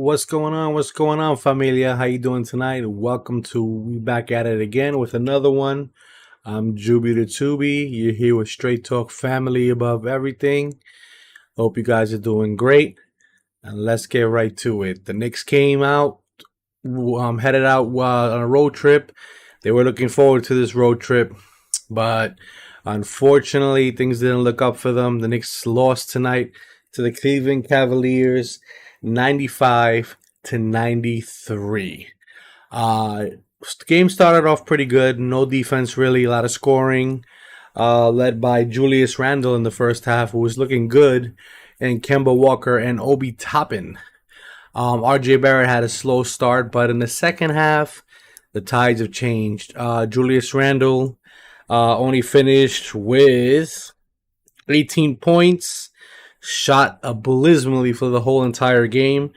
What's going on? What's going on, familia? How you doing tonight? Welcome to We Back at It again with another one. I'm Juby the Tubi. You're here with Straight Talk Family above everything. Hope you guys are doing great. And let's get right to it. The Knicks came out, headed out on a road trip. They were looking forward to this road trip, but unfortunately, things didn't look up for them. The Knicks lost tonight to the Cleveland Cavaliers, 95-93. The game started off pretty good. No defense really, a lot of scoring. Led by Julius Randle in the first half, who was looking good, and Kemba Walker and Obi Toppin. RJ Barrett had a slow start, but in the second half, the tides have changed. Julius Randle only finished with 18 points, shot abysmally for the whole entire game,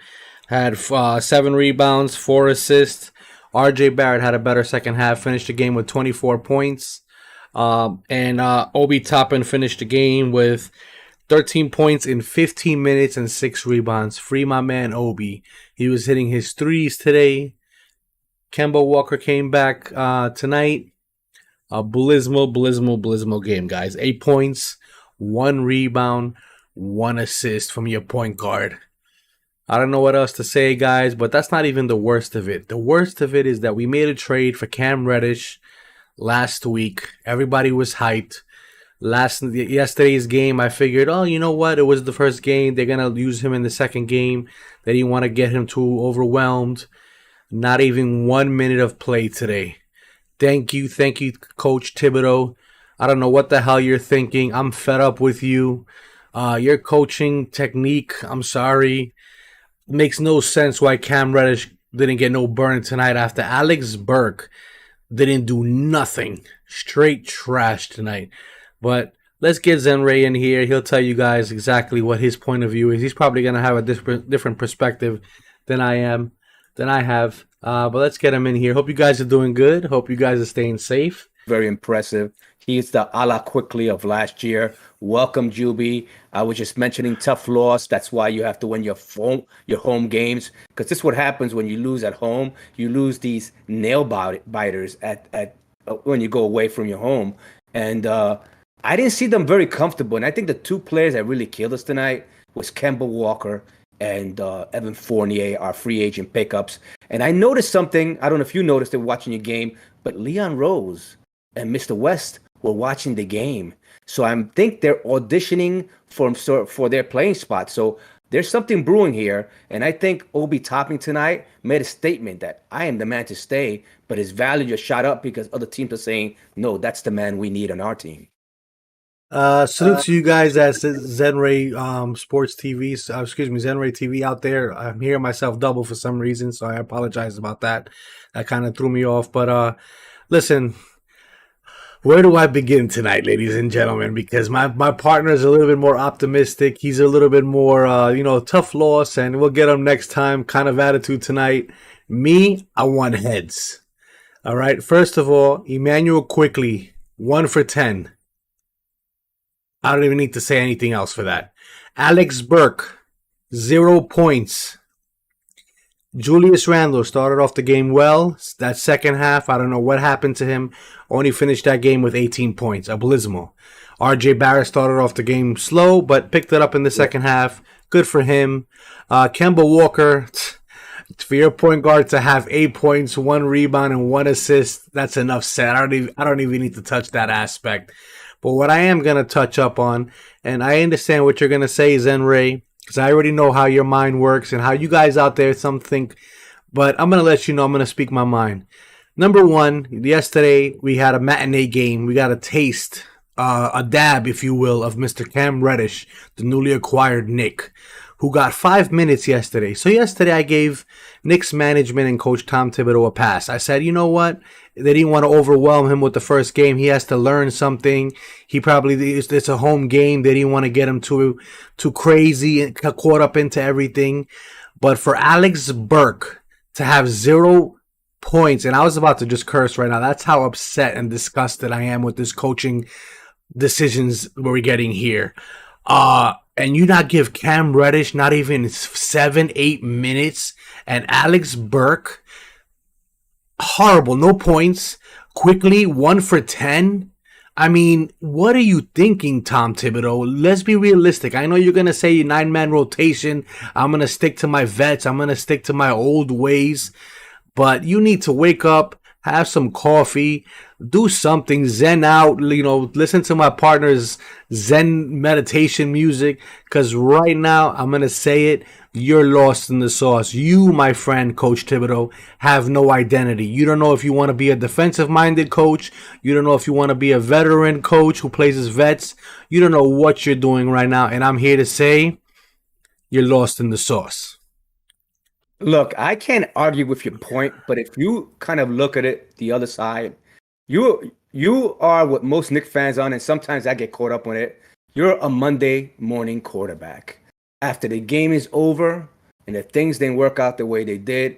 had 7 rebounds, 4 assists. RJ Barrett had a better second half, finished the game with 24 points. And Obi Toppin finished the game with 13 points in 15 minutes and 6 rebounds. Free my man Obi. He was hitting his threes today. Kemba Walker came back tonight. A blismal game, guys. 8 points, 1 rebound, 1 assist from your point guard. I don't know what else to say, guys, but that's not even the worst of it. The worst of it is that we made a trade for Cam Reddish last week. Everybody was hyped. Yesterday's game, I figured, oh, you know what? It was the first game. They're going to use him in the second game. They didn't want to get him too overwhelmed. Not even 1 minute of play today. Thank you, Coach Thibodeau. I don't know what the hell you're thinking. I'm fed up with you. Your coaching technique, I'm sorry. Makes no sense why Cam Reddish didn't get no burn tonight after Alex Burke didn't do nothing. Straight trash tonight. But let's get Zenray in here. He'll tell you guys exactly what his point of view is. He's probably going to have a different perspective than I have. But let's get him in here. Hope you guys are doing good. Hope you guys are staying safe. Very impressive. He's the a la quickly of last year. Welcome, Juby. I was just mentioning tough loss. That's why you have to win your home games, because this is what happens when you lose at home. You lose these nail biters at when you go away from your home. And I didn't see them very comfortable. And I think the 2 players that really killed us tonight was Kemba Walker and Evan Fournier, our free agent pickups. And I noticed something. I don't know if you noticed it watching your game, but Leon Rose and Mr. West were watching the game. So I think they're auditioning for their playing spot. So there's something brewing here. And I think Obi Toppin tonight made a statement that I am the man to stay, but his value just shot up because other teams are saying, no, that's the man we need on our team. Salute to you guys at Zenray Sports TV. Zenray TV out there. I'm hearing myself double for some reason, so I apologize about that. That kind of threw me off. But listen, where do I begin tonight, ladies and gentlemen? Because my partner is a little bit more optimistic. He's a little bit more, tough loss, and we'll get him next time kind of attitude tonight. Me, I want heads. All right. First of all, Emmanuel Quickly, 1 for 10. I don't even need to say anything else for that. Alex Burke, 0 points. Julius Randle started off the game well. That second half, I don't know what happened to him. Only finished that game with 18 points. Abysmal. RJ Barrett started off the game slow, but picked it up in the second half. Good for him. Kemba Walker, for your point guard to have 8 points, 1 rebound, and 1 assist, that's enough said. I don't even need to touch that aspect. But what I am going to touch up on, and I understand what you're going to say, Zenray, because I already know how your mind works and how you guys out there some think, but I'm going to let you know I'm going to speak my mind. Number one, yesterday we had a matinee game. We got a taste, a dab, if you will, of Mr. Cam Reddish, the newly acquired Knick, who got 5 minutes yesterday. So yesterday I gave Knicks management and Coach Tom Thibodeau a pass. I said, you know what? They didn't want to overwhelm him with the first game. He has to learn something. It's a home game. They didn't want to get him too crazy and caught up into everything. But for Alex Burke to have 0 points, and I was about to just curse right now. That's how upset and disgusted I am with this coaching decisions we're getting here. and you not give Cam Reddish not even 7, 8 minutes, and Alex Burke, horrible, no points, quickly 1 for 10. I mean, what are you thinking, Tom Thibodeau? Let's be realistic. I know you're gonna say 9 man rotation. I'm gonna stick to my vets. I'm gonna stick to my old ways. But you need to wake up, have some coffee, do something, zen out, listen to my partner's zen meditation music. Because right now, I'm going to say it, you're lost in the sauce. You, my friend, Coach Thibodeau, have no identity. You don't know if you want to be a defensive minded coach. You don't know if you want to be a veteran coach who plays his vets. You don't know what you're doing right now. And I'm here to say, you're lost in the sauce. Look, I can't argue with your point, but if you kind of look at it the other side, you are what most Knicks fans are, and sometimes I get caught up on it. You're a Monday morning quarterback. After the game is over and if things didn't work out the way they did,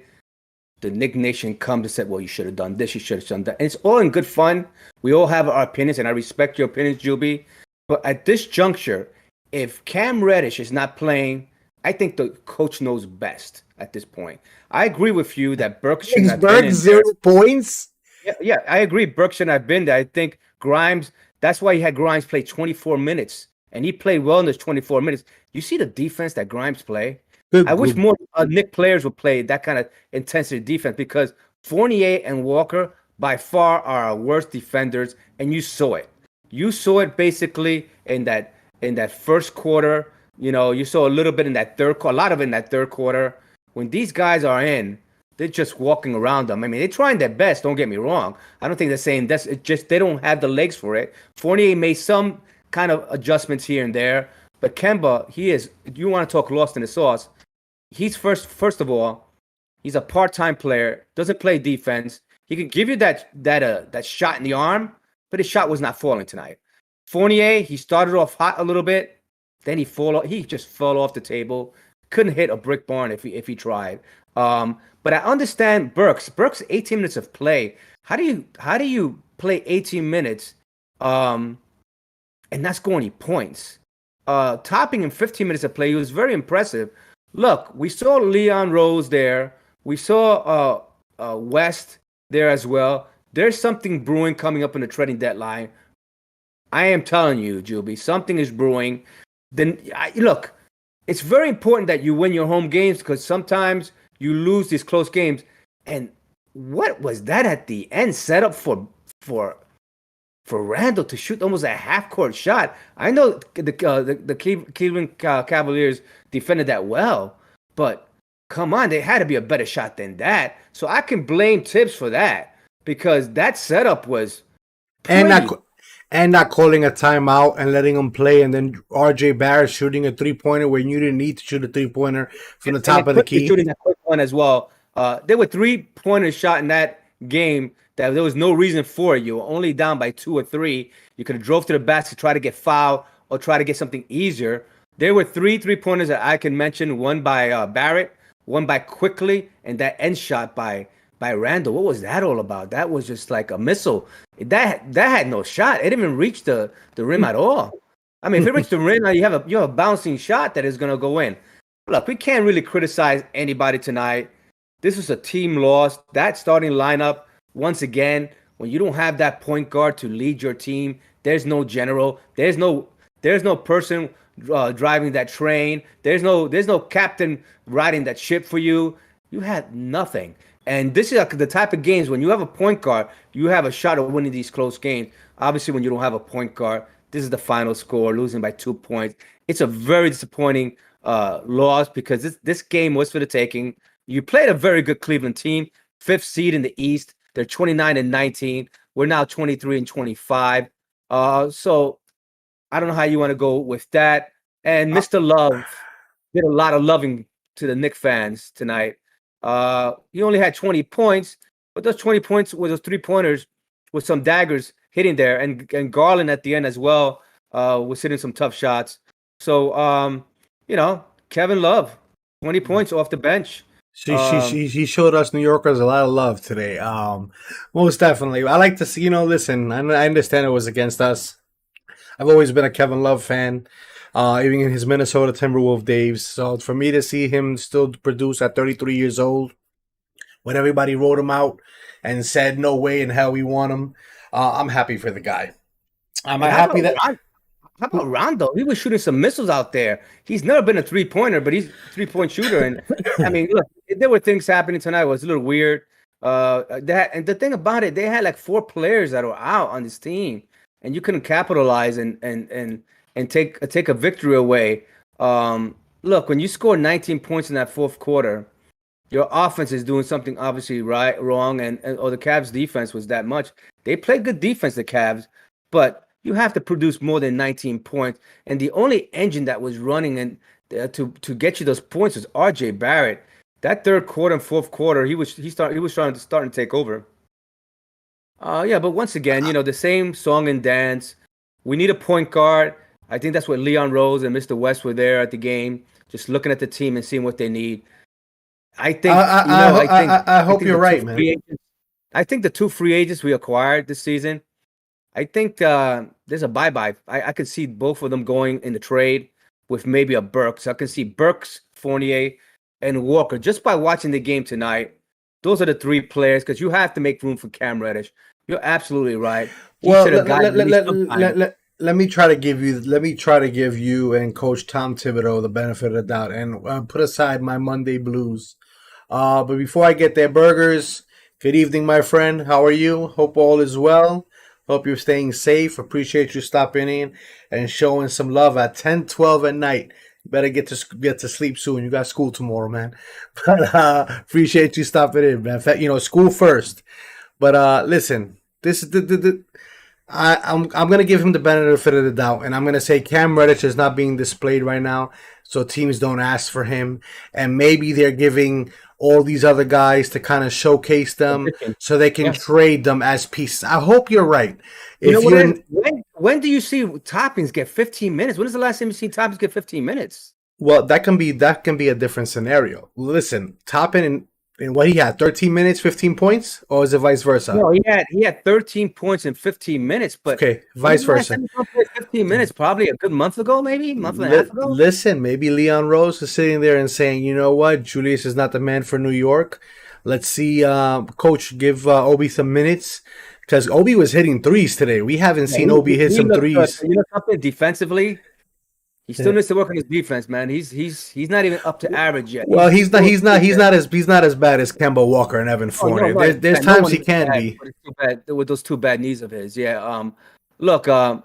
the Knick Nation comes and said, well, you should have done this, you should have done that. And it's all in good fun. We all have our opinions, and I respect your opinions, Juby. But at this juncture, if Cam Reddish is not playing, I think the coach knows best at this point. I agree with you that Burke shouldn't have been Pittsburgh, in there. 0 points. Yeah, I agree. Burke shouldn't have been there. I think Grimes, that's why he had Grimes play 24 minutes, and he played well in those 24 minutes. You see the defense that Grimes play? I Good, wish good. more Nick players would play that kind of intensity defense because Fournier and Walker by far are our worst defenders, and you saw it. You saw it basically in that first quarter. You saw a little bit in that third quarter, a lot of it in that third quarter. When these guys are in, they're just walking around them. I mean, they're trying their best. Don't get me wrong. I don't think they're saying that's it. Just they don't have the legs for it. Fournier made some kind of adjustments here and there, but Kemba, he is. You want to talk lost in the sauce? He's first of all, he's a part-time player, doesn't play defense. He can give you that shot in the arm, but his shot was not falling tonight. Fournier, he started off hot a little bit, then he just fell off the table. Couldn't hit a brick barn if he tried. But I understand Burks 18 minutes of play. How do you play 18 minutes and not score any points? Topping in 15 minutes of play, he was very impressive. Look, we saw Leon Rose there. We saw West there as well. There's something brewing coming up in the trading deadline. I am telling you, Juby, something is brewing. Look, it's very important that you win your home games because sometimes you lose these close games. And what was that at the end set up for Randall to shoot almost a half court shot? I know the Cleveland Cavaliers defended that well, but come on, they had to be a better shot than that. So I can blame Tibbs for that because that setup was and pretty. not and not calling a timeout and letting them play, and then RJ Barrett shooting a 3 pointer when you didn't need to shoot a 3 pointer from the And then top of the quickly key. shooting that quick one as well. There were 3 pointers shot in that game that there was no reason for it. You were only down by 2 or 3. You could have drove to the basket, try to get fouled, or try to get something easier. There were 3 3 pointers that I can mention. One by Barrett, one by Quickly, and that end shot by Randall. What was that all about? That was just like a missile. That had no shot. It didn't even reach the rim at all. I mean, if it reached the rim, you have a bouncing shot that is gonna go in. Look, we can't really criticize anybody tonight. This was a team loss. That starting lineup, once again, when you don't have that point guard to lead your team, there's no general. There's no person driving that train. There's no captain riding that ship for you. You had nothing. And this is the type of games when you have a point guard, you have a shot at winning these close games. Obviously, when you don't have a point guard, this is the final score, losing by 2 points. It's a very disappointing loss because this game was for the taking. You played a very good Cleveland team, fifth seed in the East. They're 29-19. We're now 23-25. So I don't know how you want to go with that. And Uh, Mr. Love did a lot of loving to the Knicks fans tonight. He only had 20 points, but those 20 points were those 3 pointers with some daggers hitting there, and Garland at the end as well was hitting some tough shots. So Kevin Love, 20 points off the bench. Um, he showed us New Yorkers a lot of love today. Most definitely. I like to see. Listen, I understand it was against us. I've always been a Kevin Love fan. even in his Minnesota Timberwolves days. So for me to see him still produce at 33 years old, when everybody wrote him out and said no way in hell we want him, I'm happy for the guy. I'm Hey, how happy about that. How about Rondo? He was shooting some missiles out there. He's never been a three-pointer, but he's a three-point shooter. And I mean, look, there were things happening tonight. It was a little weird. That and the thing about it, they had like four players that were out on this team, and you couldn't capitalize and take a victory away. Look, when you score 19 points in that fourth quarter, your offense is doing something obviously wrong, and or the Cavs defense was that much. They played good defense, the Cavs, but you have to produce more than 19 points. And the only engine that was running and to get you those points was RJ Barrett. That third quarter and fourth quarter, he was trying to start and take over. Yeah, but once again, the same song and dance. We need a point guard. I think that's what Leon Rose and Mr. West were there at the game, just looking at the team and seeing what they need. I think I hope you're the right, man. I think the two free agents we acquired this season. I think there's a bye-bye. I could see both of them going in the trade with maybe a Burks. I can see Burks, Fournier, and Walker just by watching the game tonight. Those are the three players because you have to make room for Cam Reddish. You're absolutely right. Well, let me try to give you and Coach Tom Thibodeau the benefit of the doubt and put aside my Monday blues. But before I get there, Burgers, good evening, my friend. How are you? Hope all is well. Hope you're staying safe. Appreciate you stopping in and showing some love at 10:12 at night. You better get to sleep soon. You got school tomorrow, man. But appreciate you stopping in, man. School first. But listen, this is I'm gonna give him the benefit of the doubt, and I'm gonna say Cam Reddish is not being displayed right now, so teams don't ask for him, and maybe they're giving all these other guys to kind of showcase them so they can trade them as pieces. I hope you're right. When do you see Toppins get 15 minutes? When is the last time you see Toppins get 15 minutes? Well, that can be a different scenario. Listen, Toppin and what he had, 13 minutes, 15 points, or is it vice versa? No, he had 13 points in 15 minutes, but okay, vice versa. 15 minutes, probably a good month ago, maybe month and a half ago. Listen, maybe Leon Rose is sitting there and saying, you know what, Julius is not the man for New York. Let's see, Coach, give Obi some minutes. Because Obi was hitting threes today. We haven't seen Obi hit some threes. You know something defensively? He still needs to work on his defense, man. He's not even up to average yet. Well, he's not as bad as Kemba Walker and Evan Fournier. Right. There's times he can be. But it's too bad with those two bad knees of his. Yeah. Look, I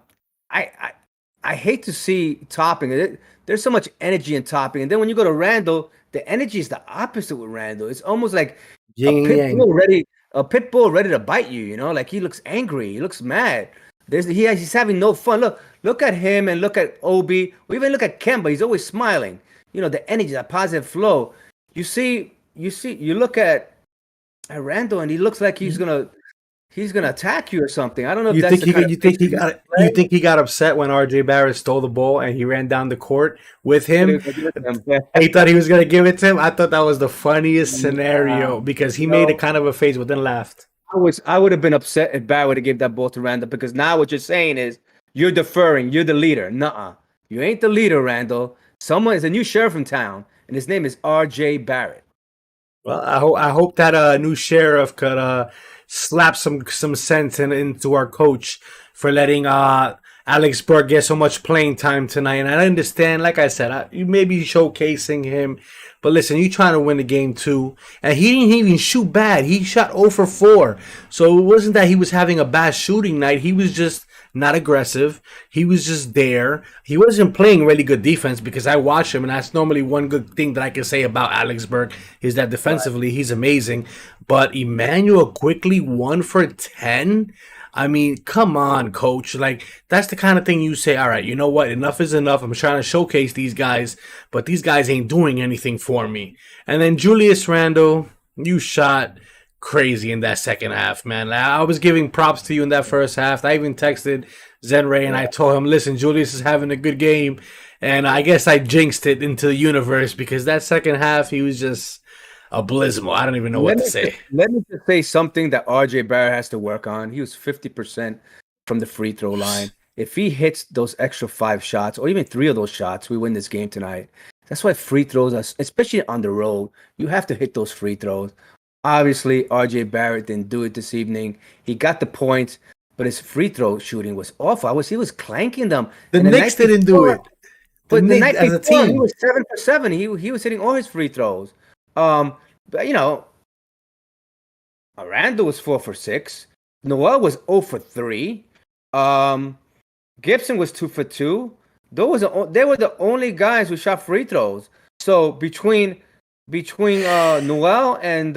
hate to see Topping. There's so much energy in Topping, and then when you go to Randall, the energy is the opposite with Randall. It's almost like a pit bull ready to bite you. Like he looks angry. He looks mad. He's having no fun. Look at him and look at Obi. Or even look at Kemba. He's always smiling. The energy, that positive flow. You look at Randall, and he looks like he's gonna attack you or something. I don't know if you think he got upset when RJ Barrett stole the ball and he ran down the court with him. He thought he was gonna give it to him. I thought that was the funniest scenario because he made a kind of a face but then laughed. I would have been upset if Barrett would have given that ball to Randall because now what you're saying is you're deferring. You're the leader. Nuh-uh. You ain't the leader, Randall. Someone is a new sheriff in town, and his name is R.J. Barrett. Well, I hope that new sheriff could slap some sense into our coach for letting Alex Burke get so much playing time tonight. And I understand, like I said, you may be showcasing him. But listen, you're trying to win the game too. And he didn't even shoot bad. He shot 0 for 4. So it wasn't that he was having a bad shooting night. He was just not aggressive. He was just there. He wasn't playing really good defense because I watch him. And that's normally one good thing that I can say about Alex Burke is that defensively he's amazing. But Emmanuel quickly 1 for 10. I mean, come on, coach. Like, that's the kind of thing you say, all right, you know what? Enough is enough. I'm trying to showcase these guys, but these guys ain't doing anything for me. And then Julius Randle, you shot crazy in that second half, man. I was giving props to you in that first half. I even texted Zenray and I told him, listen, Julius is having a good game. And I guess I jinxed it into the universe because that second half, he was just abysmal. I don't even know what to say. Let me just say something that RJ Barrett has to work on. He was 50% from the free throw line. If he hits those extra 5 shots or even 3 of those shots, we win this game tonight. That's why free throws are, especially on the road, you have to hit those free throws. Obviously, RJ Barrett didn't do it this evening. He got the points, but his free throw shooting was awful. He was clanking them. The And the Knicks night didn't do before, it. The but the Knicks night as a before he team. was 7 for 7. He was hitting all his free throws. But Randall was 4 for 6. Noel was 0 for 3. Um, Gibson was 2 for 2. They were the only guys who shot free throws. So between Noel and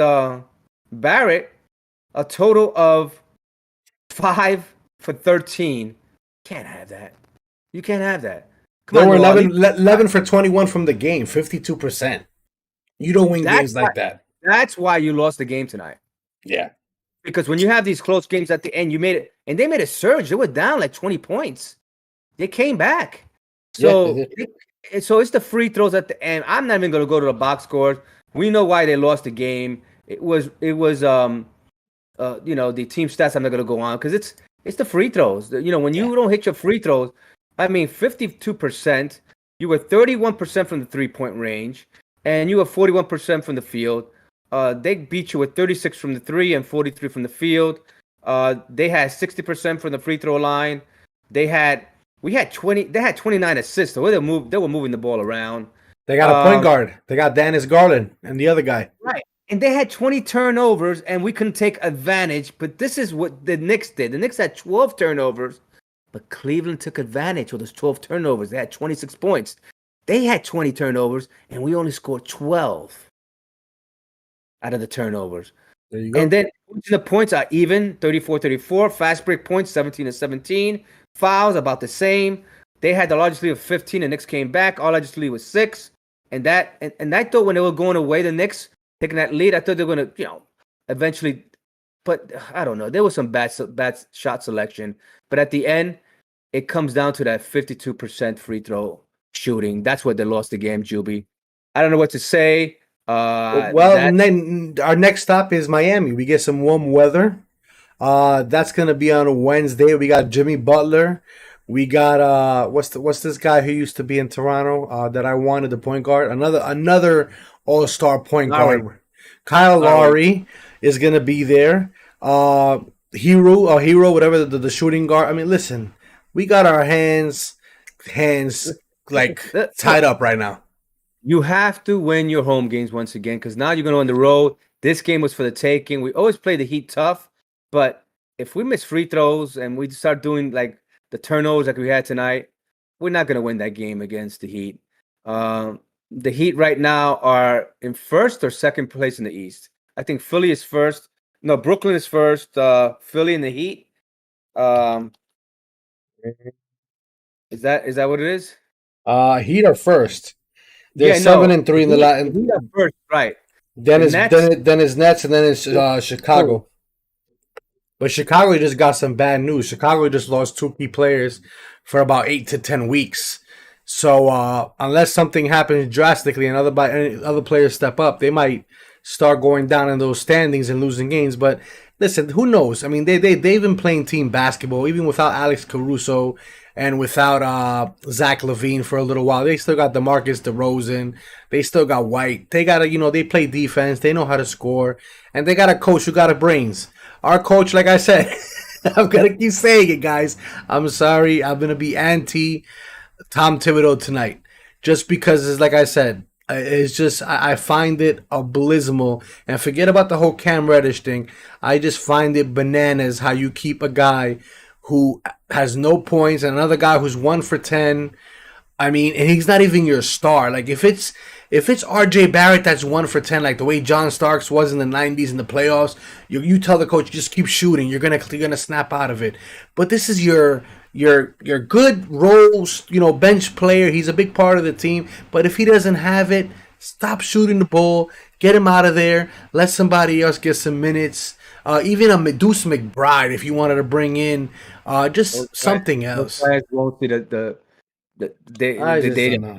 Barrett, a total of 5 for 13. Can't have that. You can't have that. Come There on, were Noel. 11 for 21 from the game, 52%. You don't win That's games why. like that. That's why you lost the game tonight. Yeah. Because when you have these close games at the end, you made it, and they made a surge. They were down like 20 points. They came back. Yeah, they So, did. it's the free throws at the end. I'm not even going to go to the box scores. We know why they lost the game. The team stats. I'm not going to go on because it's the free throws. When Yeah. you don't hit your free throws, 52%. You were 31% from the 3-point range, and you were 41% from the field. They beat you with 36 from the 3 and 43 from the field. They had 60% from the free throw line. We had 20. They had 29 assists. So they were moving the ball around. They got a point guard. They got Dennis Garland and the other guy. Right. And they had 20 turnovers, and we couldn't take advantage. But this is what the Knicks did. The Knicks had 12 turnovers, but Cleveland took advantage of those 12 turnovers. They had 26 points. They had 20 turnovers, and we only scored 12 out of the turnovers. There you go. And then the points are even, 34-34. Fast break points, 17-17. Fouls, about the same. They had the largest lead of 15. The Knicks came back. Our largest lead was 6. And I thought when they were going away, the Knicks taking that lead, I thought they were going to, eventually. But I don't know. There was some bad shot selection. But at the end, it comes down to that 52% free throw shooting. That's what they lost the game, Juby. I don't know what to say. Then our next stop is Miami. We get some warm weather. That's gonna be on a Wednesday. We got Jimmy Butler. We got what's this guy who used to be in Toronto that I wanted, the point guard. Another all-star point guard. Kyle Lowry is gonna be there. Hero, whatever the shooting guard. I mean, listen, we got our hands like tied up right now. You have to win your home games once again because now you're going to on the road. This game was for the taking. We always play the Heat tough, but if we miss free throws and we start doing like the turnovers like we had tonight, we're not going to win that game against the Heat. The Heat right now are in first or second place in the East. I think Philly is first. No, Brooklyn is first. Philly and the Heat. Is that what it is? Heat are first. They're 7-3 in the last. Heat are first, right? Then it's Nets, and then it's Chicago. But Chicago just got some bad news. Chicago just lost 2 key players for about 8 to 10 weeks. So unless something happens drastically and other players step up, they might start going down in those standings and losing games. But listen, who knows? I mean, they've been playing team basketball even without Alex Caruso and without Zach LaVine for a little while. They still got DeMarcus DeRozan. They still got White. They got they play defense. They know how to score. And they got a coach who got a brains. Our coach, like I said, I'm going to keep saying it, guys. I'm sorry. I'm going to be anti Tom Thibodeau tonight. Just because, it's like I said, it's just, I find it abysmal. And forget about the whole Cam Reddish thing. I just find it bananas how you keep a guy who has no points and another guy who's 1 for 10. I mean, and he's not even your star. Like if it's RJ Barrett that's 1 for 10, like the way John Starks was in the 90s in the playoffs, you tell the coach just keep shooting. You're gonna snap out of it. But this is your good roles, bench player. He's a big part of the team. But if he doesn't have it, stop shooting the ball. Get him out of there. Let somebody else get some minutes. Even a Deuce McBride, if you wanted to bring in something else. Those guys won't see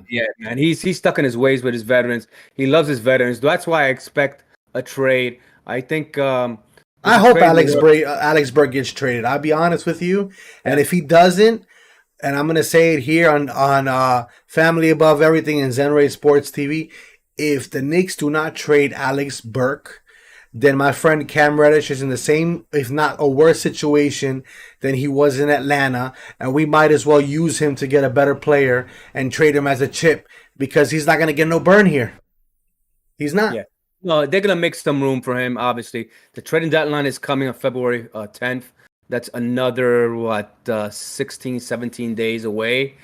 yeah, man. He's stuck in his ways with his veterans. He loves his veterans. That's why I expect a trade. I think. I hope Alex Berg gets traded. I'll be honest with you, and if he doesn't, and I'm gonna say it here on Family Above Everything and Zenray Sports TV. If the Knicks do not trade Alex Burke, then my friend Cam Reddish is in the same, if not a worse situation than he was in Atlanta, and we might as well use him to get a better player and trade him as a chip because he's not gonna get no burn here. He's not. Yeah. No, they're gonna make some room for him. Obviously, the trading deadline is coming on February 10th. That's another 16, 17 days away.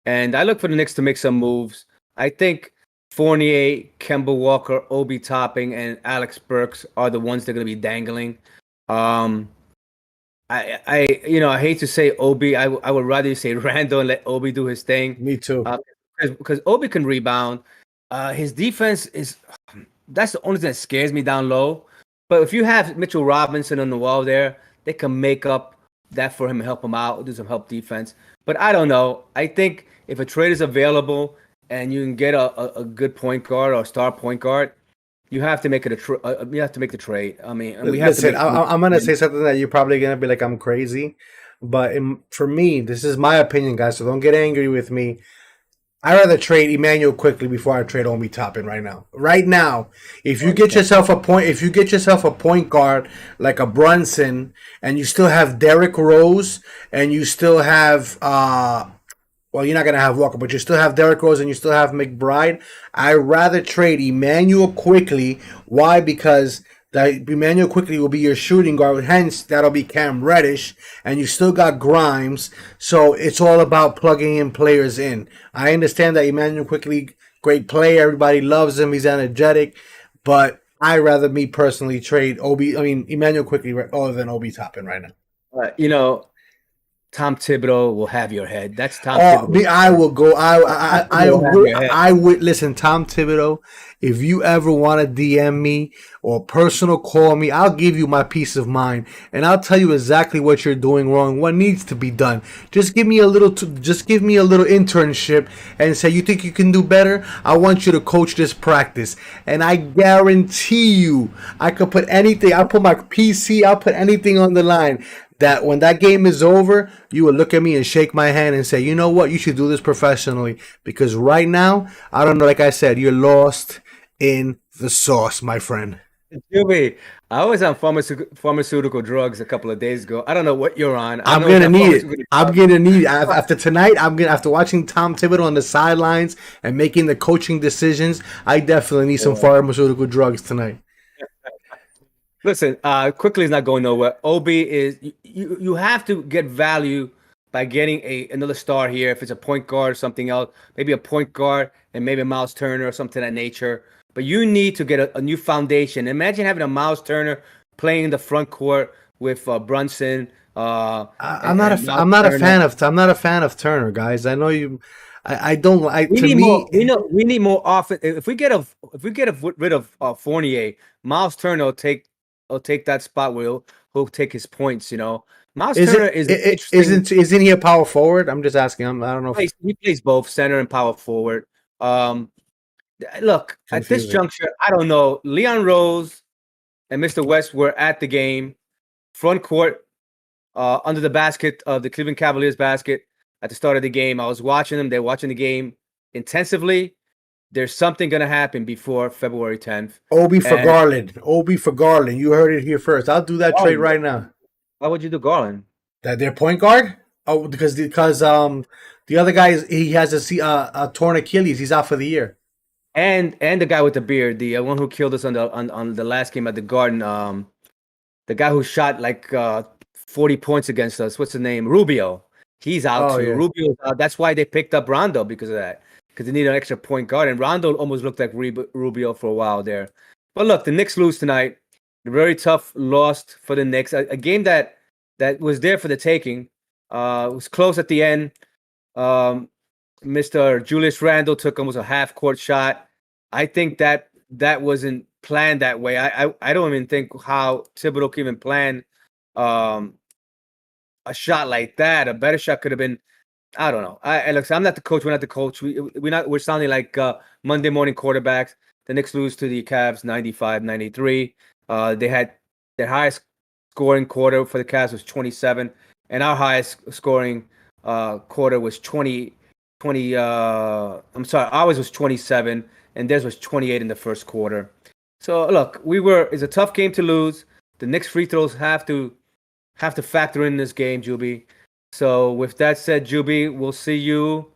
And I look for the Knicks to make some moves. I think Fournier, Kemba Walker, Obi Topping, and Alex Burks are the ones that are gonna be dangling. Um, I hate to say Obi. I would rather say Randall and let Obi do his thing. Me too. Because Obi can rebound. His defense is that's the only thing that scares me down low. But if you have Mitchell Robinson on the wall there, they can make up that for him and help him out, do some help defense. But I don't know. I think if a trade is available and you can get a good point guard or a star point guard, you have to make it you have to make the trade. I mean, and we have to Listen, make. I'm gonna say something that you're probably gonna be like I'm crazy, but for me, this is my opinion, guys. So don't get angry with me. I'd rather trade Emmanuel quickly before I trade Omi Toppin right now. Right now, if you get yourself a point guard like a Brunson, and you still have Derrick Rose, and you still have well, you're not gonna have Walker, but you still have Derrick Rose and you still have McBride. I'd rather trade Emmanuel quickly. Why? Because that Emmanuel quickly will be your shooting guard. Hence, that'll be Cam Reddish, and you still got Grimes. So it's all about plugging in players in. I understand that Emmanuel quickly, great player. Everybody loves him. He's energetic, but I rather me personally trade Emmanuel quickly other than Obi Toppin right now. You know, Tom Thibodeau will have your head. That's Tom Oh, Thibodeau. me, I will go. Will have your head. I would listen, Tom Thibodeau. If you ever want to DM me or personal call me, I'll give you my peace of mind, and I'll tell you exactly what you're doing wrong, what needs to be done. Just give me a little, just give me a little internship, and say you think you can do better. I want you to coach this practice, and I guarantee you, I could put anything. I'll put my PC. I'll put anything on the line that when that game is over, you will look at me and shake my hand and say, you know what, you should do this professionally. Because right now, I don't know, like I said, you're lost in the sauce, my friend. Jimmy, I was on pharmaceutical drugs a couple of days ago. I don't know what you're on. I I'm know gonna that need it. pharmaceutical I'm drugs. gonna need it. After tonight. After watching Tom Thibodeau on the sidelines and making the coaching decisions. I definitely need some pharmaceutical drugs tonight. Listen, quickly is not going nowhere. Obi is you have to get value by getting another star here. If it's a point guard or something else, maybe a point guard and maybe a Miles Turner or something of that nature. But you need to get a new foundation. Imagine having a Miles Turner playing in the front court with Brunson. I'm not a. Miles I'm not a Turner. fan of. I'm not a fan of Turner, guys. I know you. I don't like. We To need me, more. We need more offense. If we get rid of Fournier, Miles Turner will take that spot where he'll take his points. You know, Miles is Turner it? is an interesting. Isn't he a power forward? I'm just asking. I don't know. If He plays both center and power forward. Um, Look at this confusing. juncture. I don't know. Leon Rose and Mr. West were at the game, front court, under the basket of the Cleveland Cavaliers basket at the start of the game. I was watching them. They're watching the game intensively. There's something going to happen before February 10th. Obi for And Garland. Obi for Garland. You heard it here first. I'll do that trade Garland, right now. why would you do Garland? That their point guard. Oh, because the other guy he has a torn Achilles. He's out for the year. And the guy with the beard, the one who killed us on the last game at the Garden, the guy who shot like 40 points against us. What's the name? Rubio. He's out Oh too. yeah. Rubio's out. That's why they picked up Rondo because of that. Because they need an extra point guard, and Rondo almost looked like Rubio for a while there. But look, the Knicks lose tonight. A very tough loss for the Knicks. A game that was there for the taking. It was close at the end. Mr. Julius Randle took almost a half court shot. I think that wasn't planned that way. I don't even think how Thibodeau can even plan um, a shot like that. A better shot could have been. I don't know. Look, I'm not the coach. We're not the coach. We're sounding like Monday morning quarterbacks. The Knicks lose to the Cavs 95-93. They had their highest scoring quarter for the Cavs was 27, and our highest scoring quarter was 20. I'm sorry, ours was 27, and theirs was 28 in the first quarter. So look, it's a tough game to lose. The Knicks free throws have to factor in this game, Juby. So with that said, Juby, we'll see you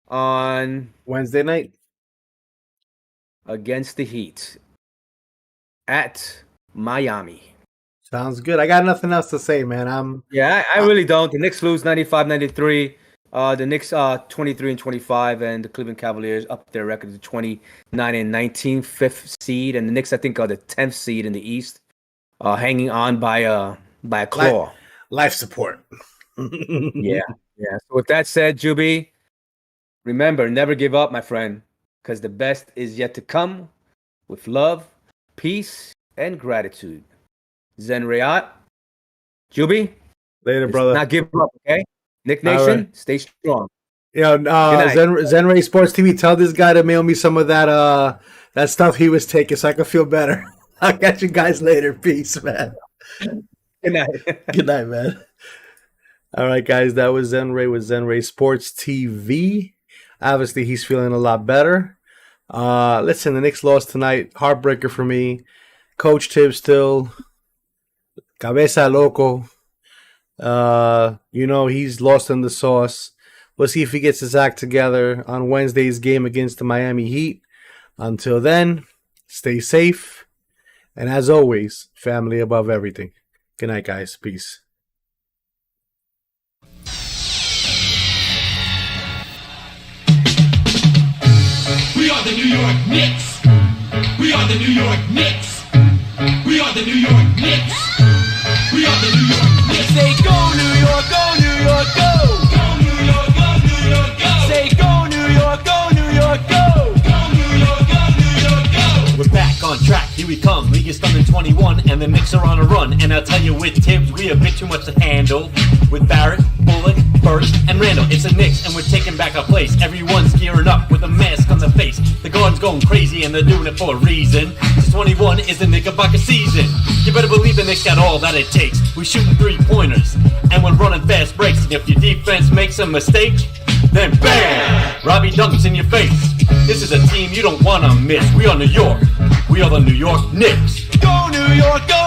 on Wednesday night. against the Heat at Miami. Sounds good. I got nothing else to say, man. Yeah, I really don't. The Knicks lose 95-93. The Knicks 23-25, and the Cleveland Cavaliers up their record to 29-19, fifth seed, and the Knicks I think are the 10th seed in the East, hanging on by a claw. Life support. Yeah. So with that said, Juby, remember, never give up, my friend, because the best is yet to come. With love, peace, and gratitude. Zen Rayat. Juby. Later, brother. Not give up, okay? Nick Nation, right. Stay strong. Zen Ray Sports TV, tell this guy to mail me some of that stuff he was taking so I can feel better. I'll catch you guys later. Peace, man. Good night. Good night, man. All right, guys, that was Zen Ray with Zen Ray Sports TV. Obviously, he's feeling a lot better. Listen, the Knicks lost tonight. Heartbreaker for me. Coach Tibbs still. Cabeza loco. He's lost in the sauce. We'll see if he gets his act together on Wednesday's game against the Miami Heat. Until then, stay safe. And as always, family above everything. Good night, guys. Peace. We are the New York Knicks. We are the New York Knicks. We are the New York Knicks. We are the New York Knicks. Say go New York, go New York, go. Go New York, go New York, go. Say go New York, go New York, go. Go New York, go New York, go. We're back on track, here we come. League is done in 21 and the Knicks are on a run. And I'll tell you with Tibbs, we a bit too much to handle. With Barrett, Bullock, Burst, and Randall, it's a Knicks and we're taking back our place. Everyone's gearing up with a mask on the face. The guard's going crazy and they're doing it for a reason. 21 is the Knickerbocker season. You better believe the Knicks got all that it takes. We shooting 3-pointers and we're running fast breaks. And if your defense makes a mistake, then bam! Robbie dunks in your face. This is a team you don't want to miss. We are New York. We are the New York Knicks. Go New York, go!